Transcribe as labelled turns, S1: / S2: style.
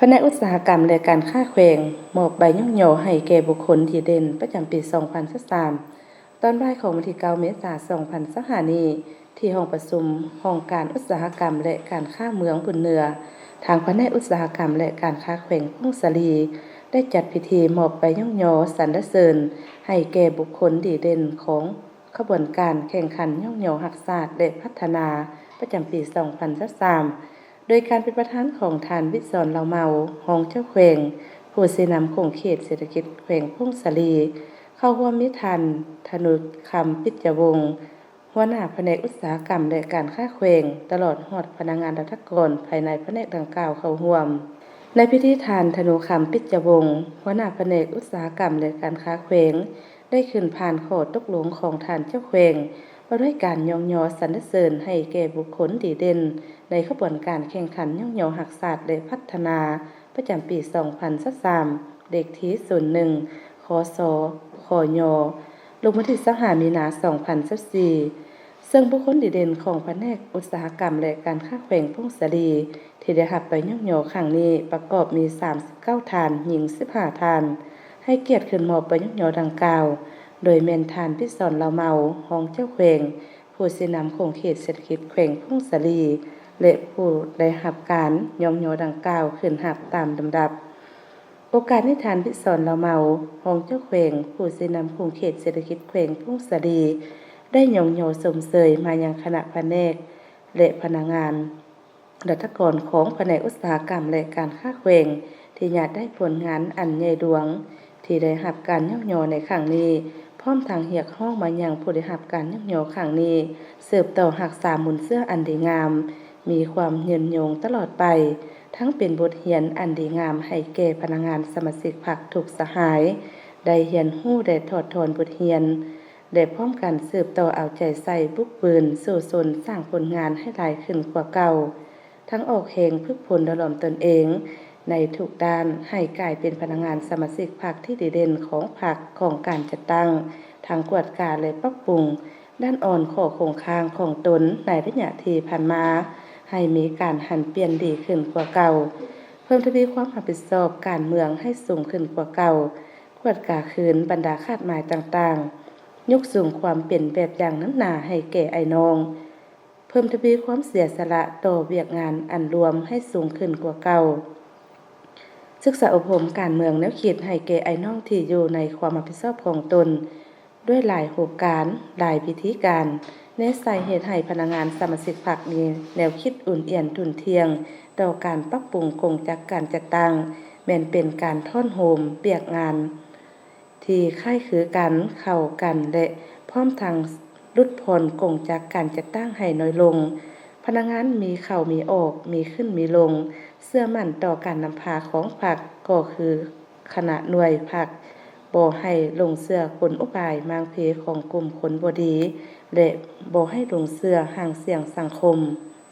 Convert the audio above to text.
S1: แผนกอุตสาหกรรมและการค้าแขวงมอบใบย่องโยให้แก่บุคคลดีเด่นประจำปี 2023 ตอนบ่ายของวันที่ 9 เมษายน 2025 นี้ที่ห้องประชุมห้องการอุตสาหกรรมและการค้าเมืองบุญเหนือทางแผนกอุตสาหกรรมและการค้าแขวงพงศลีได้จัดพิธีมอบใบย่องโยสรรเสริญให้แก่บุคคลดีเด่นของขบวนการแข่งขันย่องโยรักษาและพัฒนาประจำปี 2023 โดยการเป็นประธานของท่านวิศรเหล่าเมารองเจ้าแขวงผู้ชี้นำของเขตเศรษฐกิจแขวงพงศลีเข้าร่วมมิทันธนุคำปิจวงศ์หัวหน้าแผนกอุตสาหกรรมและการค้าแขวงตลอดฮอดพนักงานราชการภายในแผนกดังกล่าวเข้าร่วมในพิธีทานธนุคำปิจวงศ์หัวหน้าแผนกอุตสาหกรรมและการค้าแขวงได้ขึ้นผ่านข้อตกลงของท่านเจ้าแขวงว่าด้วยการยองยอสรรเสริญให้แก่บุคคลดีเด่นในขบวนการแข่งขันย่องโยหักศาสตร์และพัฒนาประจำปี 2023 เด็กที่01คศคยลงวันที่25 มีนาคม 2024 ซึ่งบุคคลดีเด่นของแผนกอุตสาหกรรมและการค้าแขวงพงศลีที่ได้รับใบย่องโยครั้งนี้ประกอบมี 39 ท่านหญิง 15 ท่านให้เกียรติขึ้นมอบใบย่องโยดังกล่าวโดยแม่นท่านพิศรเหล่าเมารองเจ้าแขวงผู้ชี้นำของเขตเศรษฐกิจแขวงพงศลีและผู้ได้รับการย่องโยดังกล่าวขึ้นรับตามลำดับโอกาสนี้ท่านพิศรเหล่าเมารองเจ้าแขวงผู้ชี้นำของเขตเศรษฐกิจแขวงพงศลีได้ย่องโยสมเสยมายังคณะแผนกและพนักงานราชการของแผนกอุตสาหกรรมและการค้าแขวงที่ญาติได้ผลงานอันใหญ่หลวงที่ได้รับการย่องโยในครั้งนี้พร้อมทางเรียกร้องมายังผู้ได้รับการย่องโยครั้งนี้สืบต่อรักษามุนเสื้ออันดีงามมีความยืนยงตลอดไปทั้งเป็นบทเรียนอันดีงามให้แก่พนักงานสมาชิกพรรคทุกสหายได้เรียนรู้ได้ถอดถอนบทเรียนและพร้อมกันสืบต่อเอาใจใส่บุกบืนสู่ชนสร้างผลงานให้หลายขึ้นกว่าเก่าทั้งออกแห่งพึกผลดลอมตนเองในทุกด้านให้กลายเป็นพนักงานสมาชิกพรรคที่ดีเด่นของพรรคของการจัดตั้งทางกวดการและปรับปรุงด้านอ่อนข้อคงค้างของตนในระยะที่ผ่านมาให้มีการหันเปลี่ยนดีขึ้นกว่าเก่าเพิ่มทวีความรับผิดชอบการเมืองให้สูงขึ้นกว่าเก่ากวดกาคืนบรรดาคาดหมายต่างๆยกสูงความเป็นแบบอย่างน้ำหนาให้แก่ไอ้น้องเพิ่มทวีความเสียสละต่อเวียกงานอันรวมให้สูงขึ้นกว่าเก่าศึกษาอบรมการเมืองแนวคิดให้แก่ไอ้น้องที่อยู่ในความรับผิดชอบของตนด้วยหลายโครงการหลายวิธีการในสาเหตุให้พนักงานสมาชิกพรรคมีแนวคิดอุ่นเอียนทุนเทียงต่อการปรับปรุงกงจักการจัดตั้งแม้นเป็นการท่อนโฮมเบียกงานที่คล้ายคือกันเข้ากันและพร้อมทางลดผ่อนกงจักการจัดตั้งให้น้อยลงพนักงานมีเข้ามีออกมีขึ้นมีลงเชื่อมั่นต่อการนำพาของพรรคก็คือคณะหน่วยพรรคบ่ให้ลงเชื่อกลอุบายมางเพของกลุ่มคนบ่ดีและบ่ให้ลงเชื่อห่างเสียงสังคม